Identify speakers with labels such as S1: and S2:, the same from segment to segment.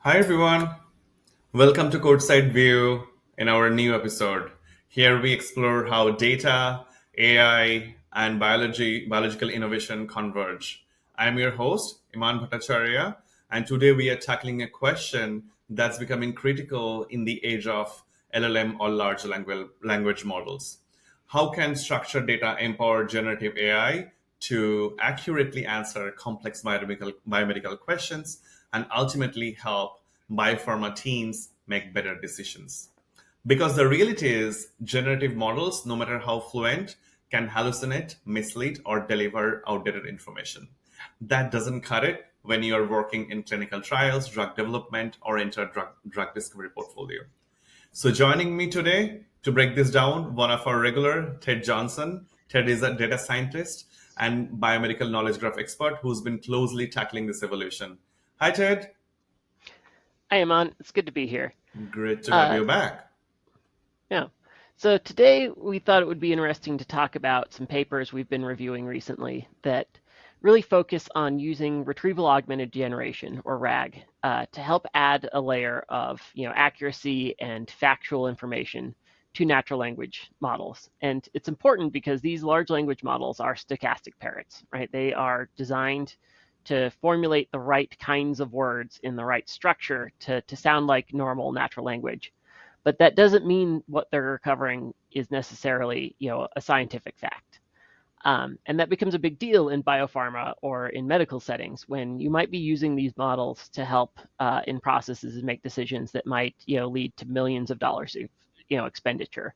S1: Hi everyone, welcome to Courtside View in our new episode. Here we explore how data, AI, and biological innovation converge. I'm your host, Iman Bhattacharya, and today we are tackling a question that's becoming critical in the age of LLM or large language models. How can structured data empower generative AI to accurately answer complex biomedical questions and ultimately help biopharma teams make better decisions? Because the reality is, generative models, no matter how fluent, can hallucinate, mislead, or deliver outdated information. That doesn't cut it when you're working in clinical trials, drug development, or enter drug discovery portfolio. So joining me today to break this down, one of our regular, Ted Johnson. Ted is a data scientist and biomedical knowledge graph expert who's been closely tackling this evolution. Hi, Ted.
S2: Hi, Aman. It's good to be here.
S1: Great to have
S2: Uh,
S1: you back.
S2: yeah. So today we thought it would be interesting to talk about some papers we've been reviewing recently that really focus on using retrieval augmented generation, or RAG, to help add a layer of accuracy and factual information to natural language models. And it's important because these large language models are stochastic parrots, right? They are designed to formulate the right kinds of words in the right structure to sound like normal natural language. But that doesn't mean what they're recovering is necessarily, a scientific fact. And that becomes a big deal in biopharma or in medical settings when you might be using these models to help in processes and make decisions that might, lead to millions of dollars of, expenditure,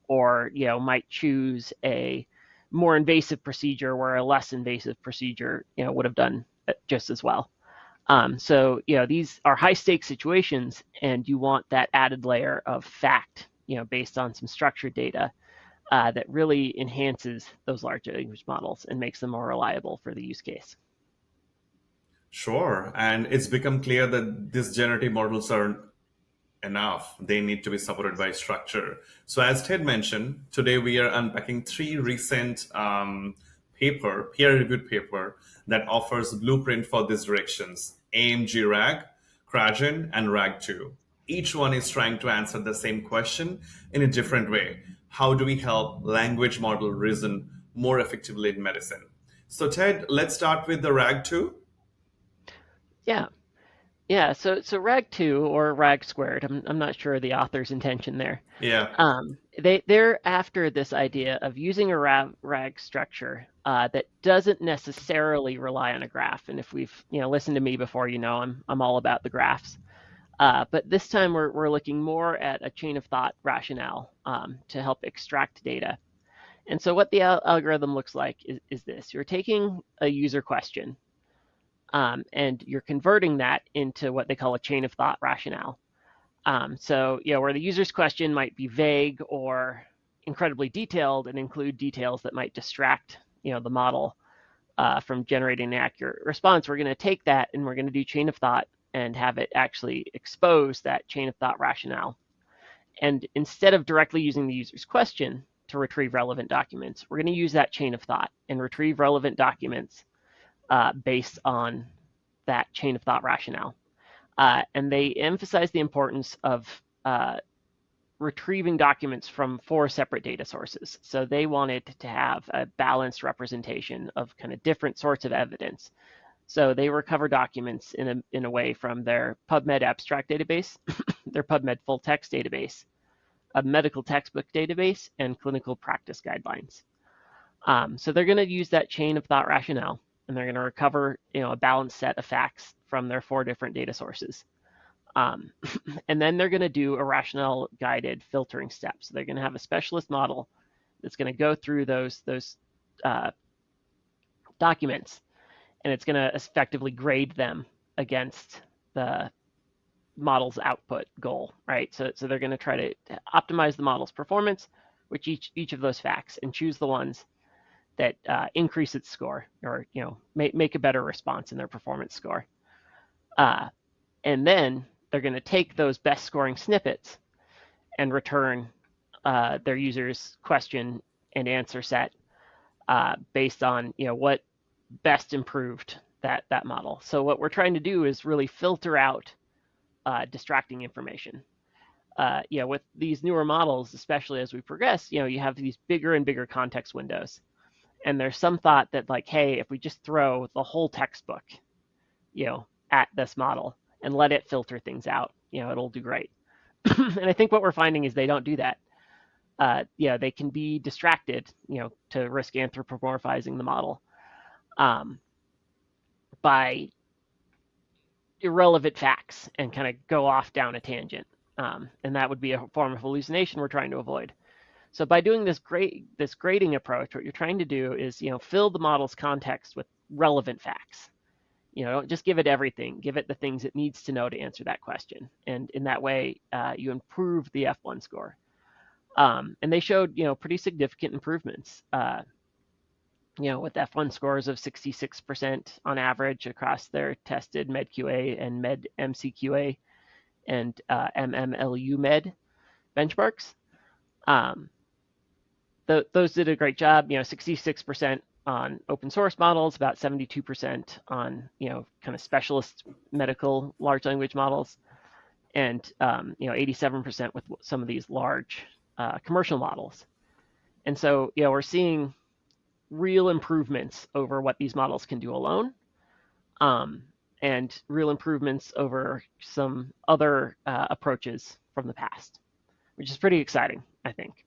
S2: or might choose a more invasive procedure where a less invasive procedure, would have done just as well. So, these are high stakes situations, and you want that added layer of fact, based on some structured data that really enhances those large language models and makes them more reliable for the use case.
S1: Sure. And it's become clear that these generative models are enough. They need to be supported by structure. So, as Ted mentioned, today we are unpacking three recent peer-reviewed paper that offers blueprint for these directions: AMG-RAG, KRAGEN, and RAG2. Each one is trying to answer the same question in a different way. How do we help language model reason more effectively in medicine? So, Ted, let's start with the RAG2.
S2: Yeah, yeah. So RAG2 or RAG squared. I'm not sure the author's intention there.
S1: Yeah.
S2: They're after this idea of using a RAG structure that doesn't necessarily rely on a graph. And if we've listened to me before, I'm all about the graphs. But this time we're looking more at a chain of thought rationale to help extract data. And so what the algorithm looks like is this. You're taking a user question and you're converting that into what they call a chain of thought rationale. So, where the user's question might be vague or incredibly detailed and include details that might distract, the model from generating an accurate response, we're going to take that and we're going to do chain of thought and have it actually expose that chain of thought rationale. And instead of directly using the user's question to retrieve relevant documents, we're going to use that chain of thought and retrieve relevant documents based on that chain of thought rationale. And they emphasize the importance of retrieving documents from 4 separate data sources. So they wanted to have a balanced representation of kind of different sorts of evidence. So they recover documents in a way from their PubMed abstract database, their PubMed full text database, a medical textbook database, and clinical practice guidelines. So they're going to use that chain of thought rationale, and they're going to recover a balanced set of facts from their 4 different data sources. And then they're going to do a rationale guided filtering step. So they're going to have a specialist model that's going to go through those documents, and it's going to effectively grade them against the model's output goal, right? So they're going to try to optimize the model's performance with each of those facts and choose the ones that increase its score, or make a better response in their performance score. And then they're going to take those best scoring snippets and return their user's question and answer set based on what best improved that model. So what we're trying to do is really filter out distracting information. With these newer models, especially as we progress, you have these bigger and bigger context windows. And there's some thought that like, hey, if we just throw the whole textbook, at this model and let it filter things out, it'll do great. And I think what we're finding is they don't do that. They can be distracted, to risk anthropomorphizing the model by irrelevant facts and kind of go off down a tangent. And that would be a form of hallucination we're trying to avoid. So by doing this grading approach, what you're trying to do is, fill the model's context with relevant facts. Don't just give it everything. Give it the things it needs to know to answer that question. And in that way, you improve the F1 score. And they showed, pretty significant improvements. With F1 scores of 66% on average across their tested MedQA and MedMCQA and MMLU Med benchmarks. Those did a great job. 66% on open source models, about 72% on kind of specialist medical large language models, and 87% with some of these large commercial models. And so we're seeing real improvements over what these models can do alone, and real improvements over some other approaches from the past, which is pretty exciting, I think.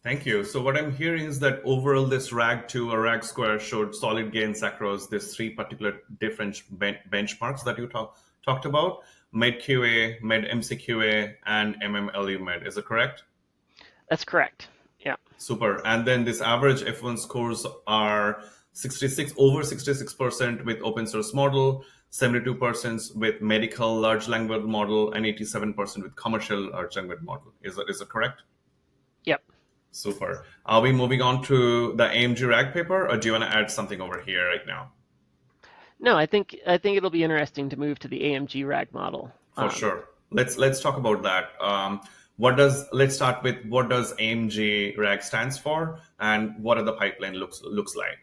S1: Thank you. So what I'm hearing is that overall this RAG2 or RAG square showed solid gains across these three particular different benchmarks that you talked about: MedQA, MedMCQA, and MMLU Med. Is it correct?
S2: That's correct. Yeah.
S1: Super. And then this average F1 scores are over 66% with open source model, 72% with medical large language model, and 87% with commercial large language model. Is that correct?
S2: Yep.
S1: Super. Are we moving on to the AMG-RAG paper, or do you want to add something over here right now?
S2: No, I think it'll be interesting to move to the AMG-RAG model.
S1: For sure. Let's talk about that. Let's start with what does AMG-RAG stands for, and what are the pipeline looks like?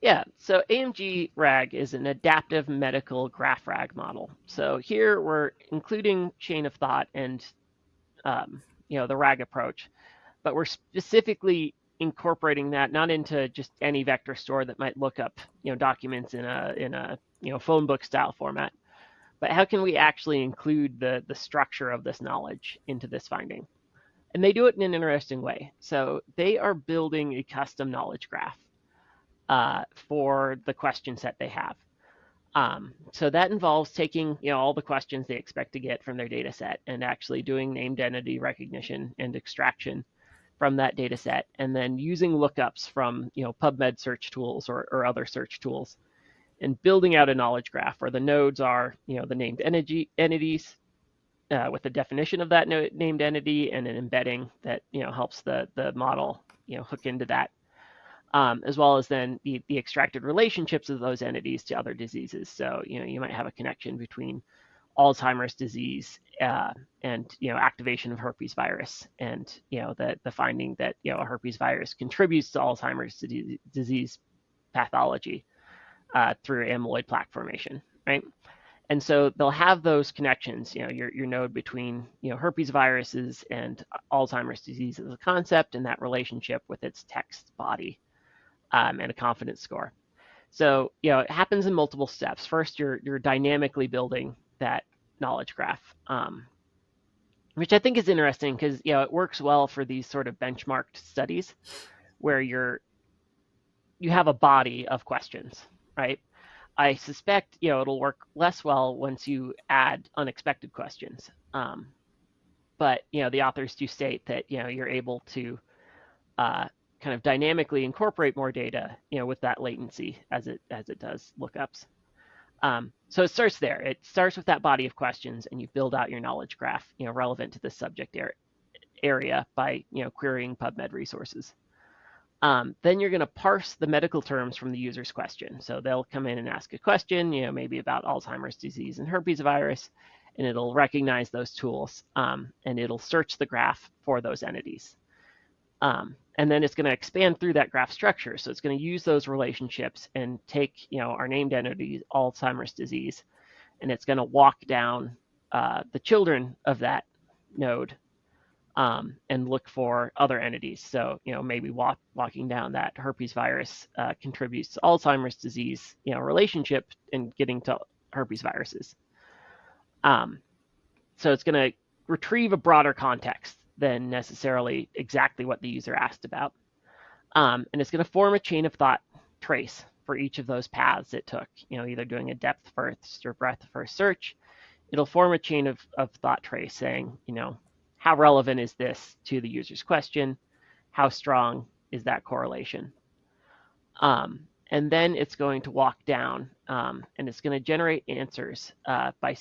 S2: Yeah, so AMG-RAG is an adaptive medical graph RAG model. So here we're including chain of thought and the RAG approach, but we're specifically incorporating that not into just any vector store that might look up documents in a phone book style format, but how can we actually include the structure of this knowledge into this finding? And they do it in an interesting way. So they are building a custom knowledge graph for the question set they have. So that involves taking all the questions they expect to get from their data set and actually doing named entity recognition and extraction from that data set, and then using lookups from PubMed search tools or other search tools, and building out a knowledge graph where the nodes are the named entities with the definition of that named entity and an embedding that helps the model hook into that, as well as then the extracted relationships of those entities to other diseases. So you might have a connection between Alzheimer's disease and activation of herpes virus, and the finding that a herpes virus contributes to Alzheimer's disease pathology through amyloid plaque formation, right? And so they'll have those connections, your node between herpes viruses and Alzheimer's disease as a concept, and that relationship with its text body and a confidence score. So it happens in multiple steps. First, you're dynamically building that knowledge graph, which I think is interesting because it works well for these sort of benchmarked studies where you have a body of questions, right? I suspect it'll work less well once you add unexpected questions, but the authors do state that you're able to kind of dynamically incorporate more data with that latency as it does lookups. So it starts there. It starts with that body of questions, and you build out your knowledge graph, relevant to the subject area by, querying PubMed resources. Then you're going to parse the medical terms from the user's question. So they'll come in and ask a question, maybe about Alzheimer's disease and herpes virus, and it'll recognize those tools, and it'll search the graph for those entities. And then it's going to expand through that graph structure. So it's going to use those relationships and take, our named entity, Alzheimer's disease, and it's going to walk down the children of that node and look for other entities. So, maybe walking down that herpes virus contributes to Alzheimer's disease, relationship and getting to herpes viruses. So it's going to retrieve a broader context than necessarily exactly what the user asked about. And it's going to form a chain of thought trace for each of those paths it took, either doing a depth first or breadth first search. It'll form a chain of thought trace saying, how relevant is this to the user's question? How strong is that correlation? And then it's going to walk down and it's going to generate answers by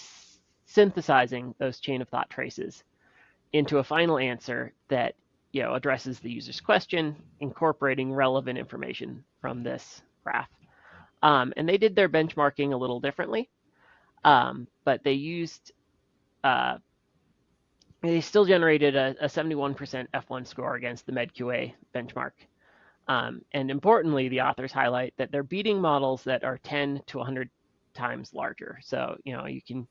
S2: synthesizing those chain of thought traces into a final answer that addresses the user's question, incorporating relevant information from this graph. And they did their benchmarking a little differently, but they used they still generated a 71% F1 score against the MedQA benchmark. And importantly, the authors highlight that they're beating models that are 10 to 100 times larger. So, you can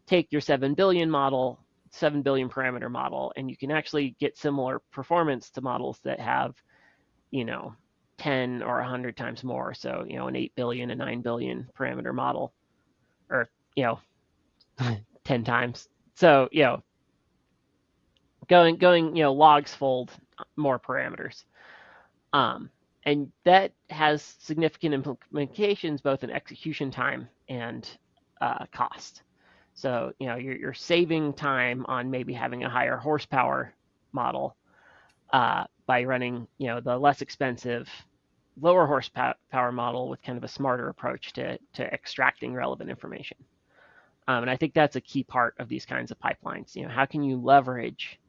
S2: take your 7 billion parameter model, and you can actually get similar performance to models that have, 10 or 100 times more. So, an 8 billion, a 9 billion parameter model, or, 10 times. So, going, logs fold more parameters. And that has significant implications both in execution time and cost. So, you're saving time on maybe having a higher horsepower model by running, the less expensive, lower horsepower model with kind of a smarter approach to extracting relevant information. And I think that's a key part of these kinds of pipelines. How can you leverage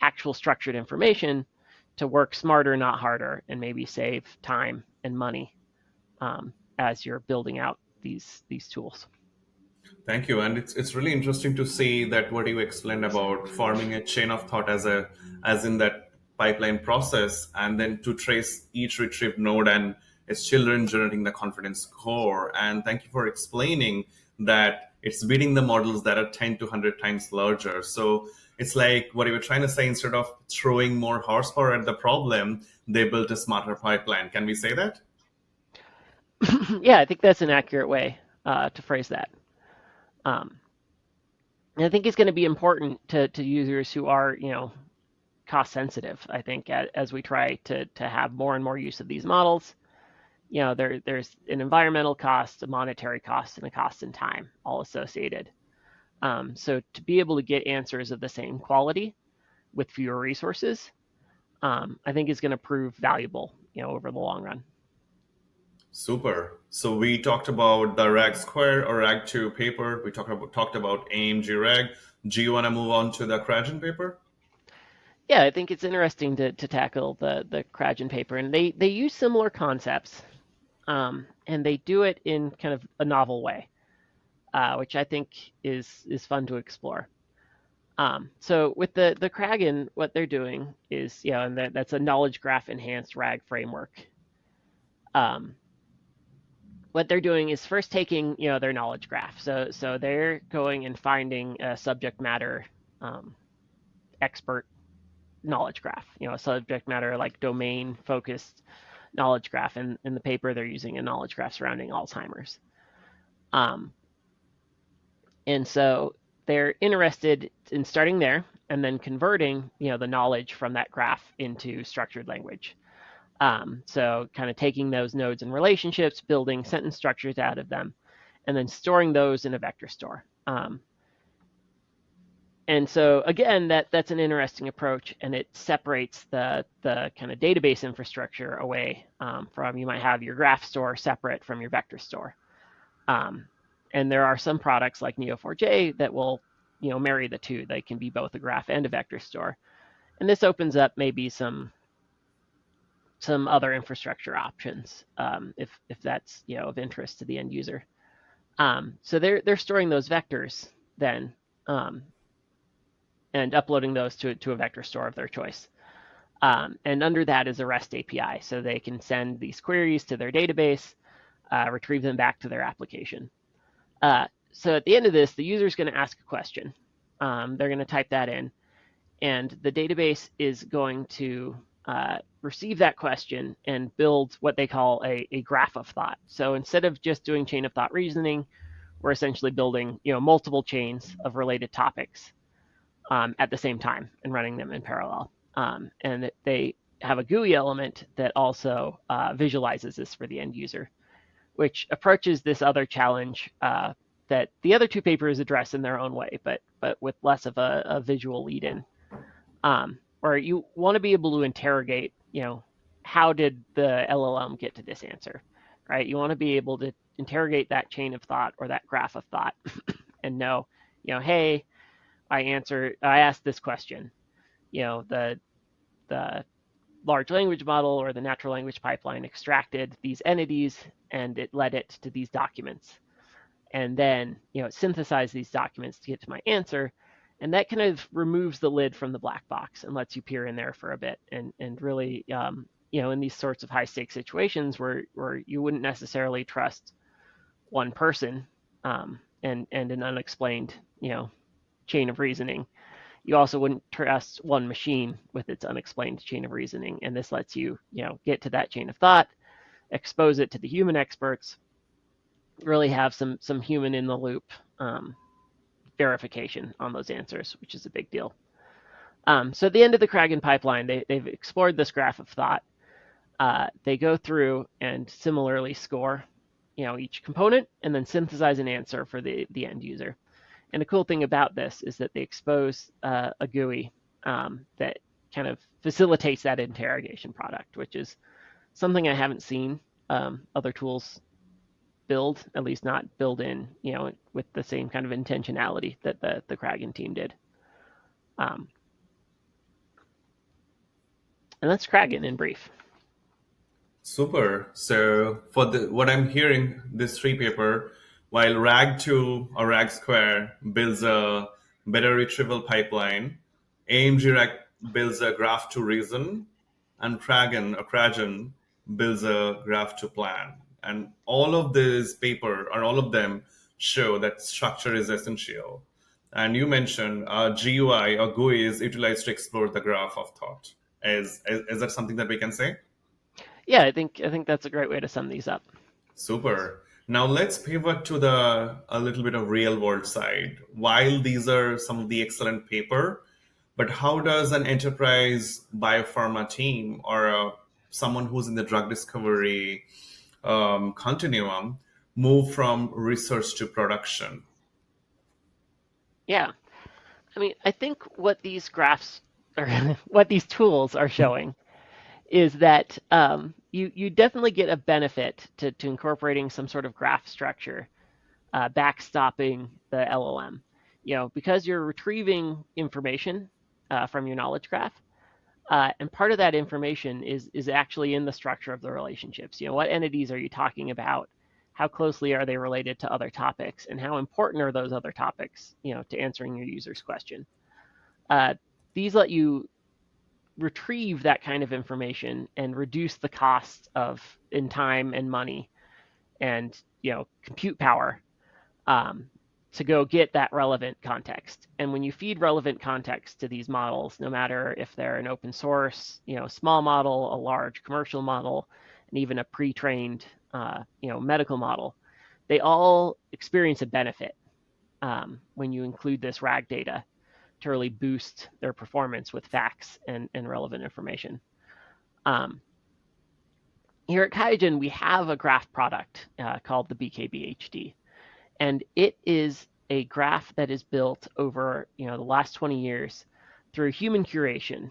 S2: actual structured information to work smarter, not harder, and maybe save time and money as you're building out these tools.
S1: Thank you, and it's really interesting to see that what you explained about forming a chain of thought as in that pipeline process, and then to trace each retrieved node and its children generating the confidence score. And thank you for explaining that it's beating the models that are 10 to 100 times larger. So it's like what you were trying to say, instead of throwing more horsepower at the problem, they built a smarter pipeline. Can we say that?
S2: Yeah, I think that's an accurate way to phrase that. And I think it's going to be important to users who are, cost sensitive. I think as we try to have more and more use of these models, there's an environmental cost, a monetary cost, and a cost in time all associated. So to be able to get answers of the same quality with fewer resources, I think is going to prove valuable, over the long run.
S1: Super. So we talked about the RAG square or RAG2 paper. We talked about AMG-RAG. Do you want to move on to the KRAGEN paper?
S2: Yeah, I think it's interesting to tackle the KRAGEN paper, and they use similar concepts, and they do it in kind of a novel way, which I think is fun to explore. So with the KRAGEN, what they're doing is, and that's a knowledge graph enhanced RAG framework. What they're doing is first taking, their knowledge graph. So they're going and finding a subject matter expert knowledge graph, a subject matter like domain focused knowledge graph. And in the paper, they're using a knowledge graph surrounding Alzheimer's. And so they're interested in starting there and then converting, the knowledge from that graph into structured language. So kind of taking those nodes and relationships, building sentence structures out of them, and then storing those in a vector store. And so again, that's an interesting approach, and it separates the kind of database infrastructure away from, you might have your graph store separate from your vector store. And there are some products like Neo4j that will, marry the two. They can be both a graph and a vector store. And this opens up maybe some other infrastructure options if that's, of interest to the end user. So they're storing those vectors then and uploading those to a vector store of their choice. And under that is a REST API, so they can send these queries to their database, retrieve them back to their application. So at the end of this, the user is going to ask a question. They're going to type that in, and the database is going to receive that question and build what they call a graph of thought. So instead of just doing chain of thought reasoning, we're essentially building multiple chains of related topics at the same time and running them in parallel. And they have a GUI element that also visualizes this for the end user, which approaches this other challenge that the other two papers address in their own way, but with less of a visual lead-in, where you want to be able to interrogate, how did the LLM get to this answer, right? You want to be able to interrogate that chain of thought or that graph of thought and know, hey, I asked this question, the large language model or the natural language pipeline extracted these entities and it led it to these documents. And then, it synthesized these documents to get to my answer. And that kind of removes the lid from the black box and lets you peer in there for a bit and really, in these sorts of high stakes situations where you wouldn't necessarily trust one person and an unexplained, chain of reasoning. You also wouldn't trust one machine with its unexplained chain of reasoning. And this lets you, get to that chain of thought, expose it to the human experts, really have some human in the loop verification on those answers, which is a big deal. So at the end of the KRAGEN pipeline, they've explored this graph of thought. They go through and similarly score, each component and then synthesize an answer for the end user. And the cool thing about this is that they expose a GUI that kind of facilitates that interrogation product, which is something I haven't seen other tools build, at least not build in, with the same kind of intentionality that the KRAGEN team did. And that's KRAGEN in brief.
S1: Super. So for what I'm hearing, this three paper, while RAG2 or RAG square builds a better retrieval pipeline, AMG-RAG builds a graph to reason, and KRAGEN builds a graph to plan. And all of this paper, or all of them, show that structure is essential. And you mentioned GUI or GUI is utilized to explore the graph of thought. Is that something that we can say?
S2: Yeah, I think that's a great way to sum these up.
S1: Super. Now let's pivot to a little bit of real world side. While these are some of the excellent paper, but how does an enterprise biopharma team or someone who's in the drug discovery continuum move from research to production?
S2: Yeah, I mean, I think what these graphs or what these tools are showing is that you definitely get a benefit to incorporating some sort of graph structure, backstopping the LLM. Because you're retrieving information from your knowledge graph, and part of that information is actually in the structure of the relationships. What entities are you talking about? How closely are they related to other topics? And how important are those other topics, to answering your user's question? These let you retrieve that kind of information and reduce the cost in time and money and compute power to go get that relevant context. And when you feed relevant context to these models, no matter if they're an open source, small model, a large commercial model, and even a pre-trained, medical model, they all experience a benefit when you include this RAG data to really boost their performance with facts and relevant information. Here at QIAGEN, we have a graph product called the BKBHD. And it is a graph that is built over the last 20 years through human curation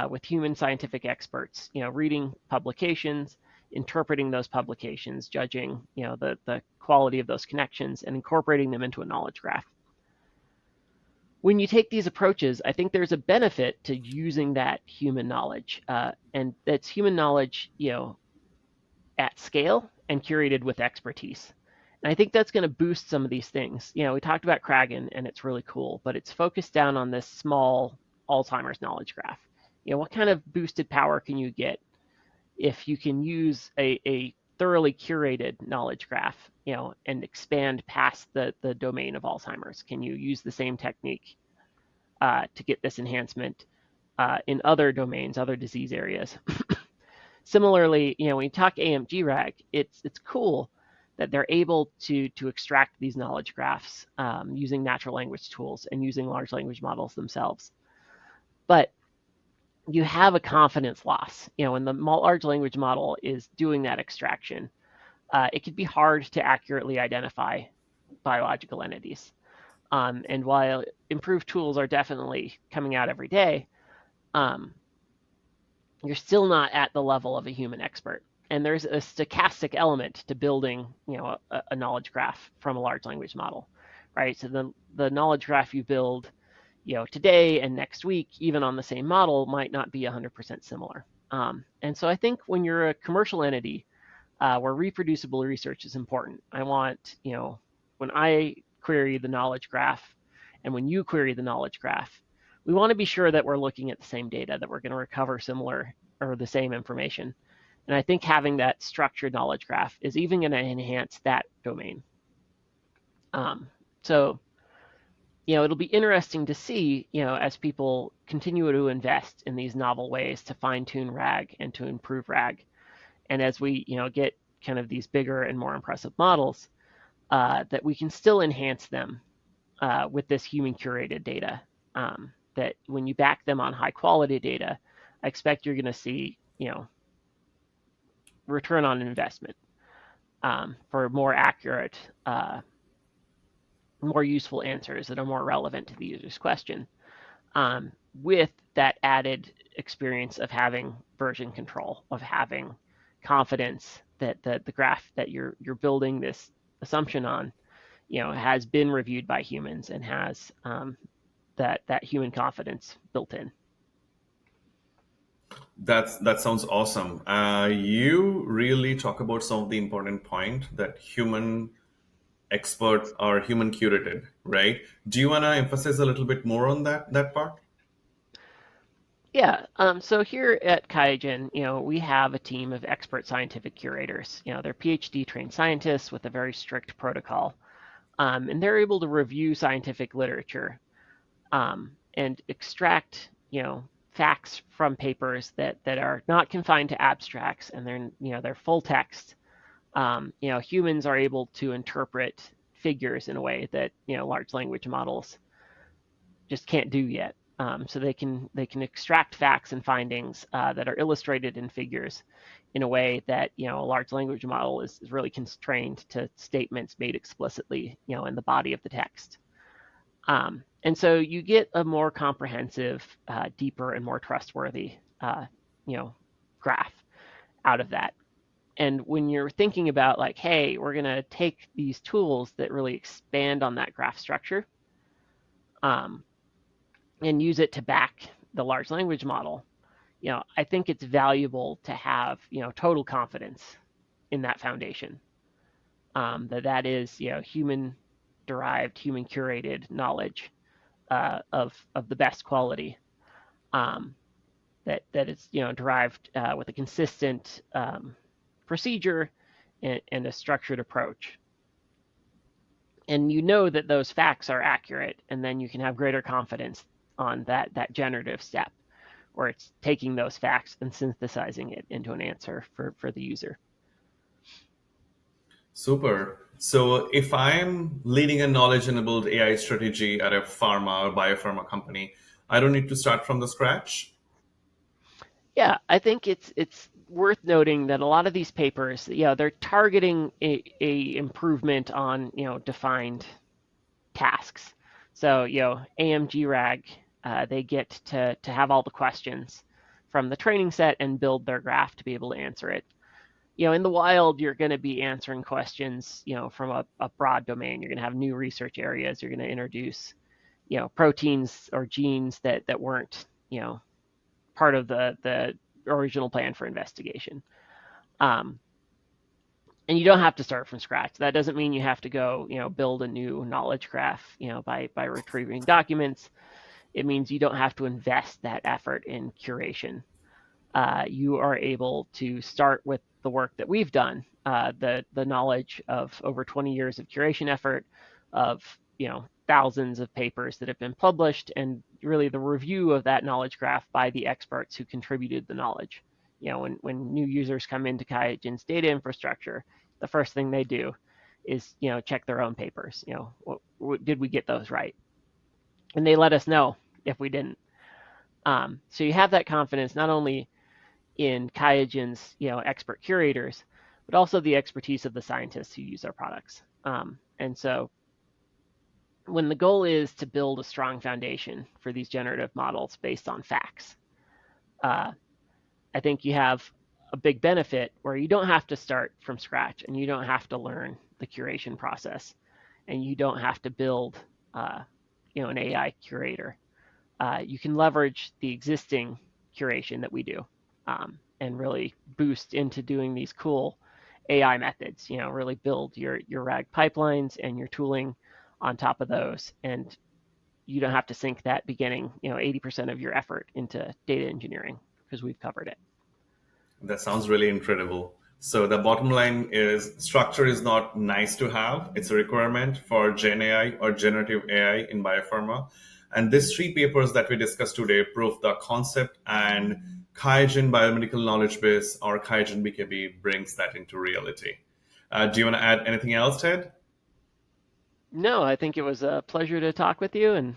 S2: with human scientific experts, reading publications, interpreting those publications, judging the quality of those connections, and incorporating them into a knowledge graph. When you take these approaches, I think there's a benefit to using that human knowledge, and that's human knowledge, at scale and curated with expertise. And I think that's going to boost some of these things. We talked about KRAGEN, and it's really cool, but it's focused down on this small Alzheimer's knowledge graph. What kind of boosted power can you get if you can use a thoroughly curated knowledge graph, and expand past the domain of Alzheimer's? Can you use the same technique to get this enhancement in other domains, other disease areas? Similarly, when you talk AMG-RAG, it's cool that they're able to extract these knowledge graphs using natural language tools and using large language models themselves. But you have a confidence loss. When the large language model is doing that extraction, it can be hard to accurately identify biological entities. And while improved tools are definitely coming out every day, you're still not at the level of a human expert. And there's a stochastic element to building, a knowledge graph from a large language model, right? So the knowledge graph you build, today and next week, even on the same model, might not be 100% similar. And so I think when you're a commercial entity where reproducible research is important, I want, when I query the knowledge graph and when you query the knowledge graph, we want to be sure that we're looking at the same data, that we're going to recover similar or the same information. And I think having that structured knowledge graph is even going to enhance that domain. So it'll be interesting to see, as people continue to invest in these novel ways to fine-tune RAG and to improve RAG. And as we, get kind of these bigger and more impressive models, that we can still enhance them with this human curated data. That when you back them on high quality data, I expect you're going to see, return on investment for more accurate, more useful answers that are more relevant to the user's question, with that added experience of having version control, of having confidence that the graph that you're building this assumption on, has been reviewed by humans and has that human confidence built in.
S1: That sounds awesome. You really talk about some of the important point that human expert or human curated, right? Do you want to emphasize a little bit more on that part?
S2: Yeah. So here at QIAGEN, we have a team of expert scientific curators. They're PhD trained scientists with a very strict protocol, and they're able to review scientific literature and extract, facts from papers that are not confined to abstracts, and they're full text. Humans are able to interpret figures in a way that large language models just can't do yet. So they can extract facts and findings that are illustrated in figures in a way that a large language model is really constrained to statements made explicitly in the body of the text. And so you get a more comprehensive, deeper, and more trustworthy graph out of that. And when you're thinking about like, hey, we're going to take these tools that really expand on that graph structure and use it to back the large language model, I think it's valuable to have, total confidence in that foundation, that is, human derived, human curated knowledge of the best quality, that it's, derived with a consistent procedure and a structured approach. And that those facts are accurate, and then you can have greater confidence on that generative step, where it's taking those facts and synthesizing it into an answer for the user.
S1: Super. So if I'm leading a knowledge-enabled AI strategy at a pharma or biopharma company, I don't need to start from the scratch.
S2: Yeah, I think it's worth noting that a lot of these papers, they're targeting a improvement on defined tasks. So AMG-RAG, they get to have all the questions from the training set and build their graph to be able to answer it. In the wild, you're going to be answering questions, from a broad domain. You're going to have new research areas. You're going to introduce, proteins or genes that weren't, part of the original plan for investigation. And you don't have to start from scratch. That doesn't mean you have to go, build a new knowledge graph, by retrieving documents. It means you don't have to invest that effort in curation. you are able to start with the work that we've done, the knowledge of over 20 years of curation effort, of thousands of papers that have been published, and really the review of that knowledge graph by the experts who contributed the knowledge. When new users come into QIAGEN's data infrastructure, the first thing they do is check their own papers. Did we get those right? And they let us know if we didn't. So you have that confidence not only in QIAGEN's expert curators, but also the expertise of the scientists who use our products. And so when the goal is to build a strong foundation for these generative models based on facts, I think you have a big benefit where you don't have to start from scratch, and you don't have to learn the curation process, and you don't have to build an AI curator. You can leverage the existing curation that we do, and really boost into doing these cool AI methods. Really build your RAG pipelines and your tooling on top of those, and you don't have to sink that beginning 80% of your effort into data engineering, because we've covered it.
S1: That sounds really incredible. So the bottom line is structure is not nice to have. It's a requirement for Gen AI or generative AI in biopharma. And these three papers that we discussed today prove the concept, and QIAGEN Biomedical Knowledge Base, or QIAGEN BKB, brings that into reality. Do you want to add anything else, Ted?
S2: No, I think it was a pleasure to talk with you, and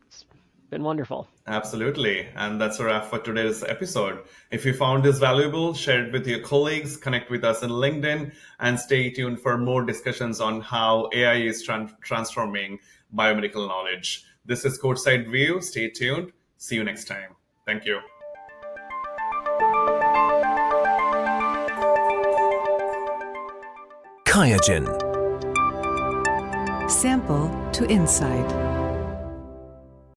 S2: it's been wonderful.
S1: Absolutely. And that's a wrap for today's episode. If you found this valuable, share it with your colleagues, connect with us on LinkedIn, and stay tuned for more discussions on how AI is transforming biomedical knowledge. This is Courtside View. Stay tuned. See you next time. Thank you.
S3: QIAGEN.
S4: Sample to insight.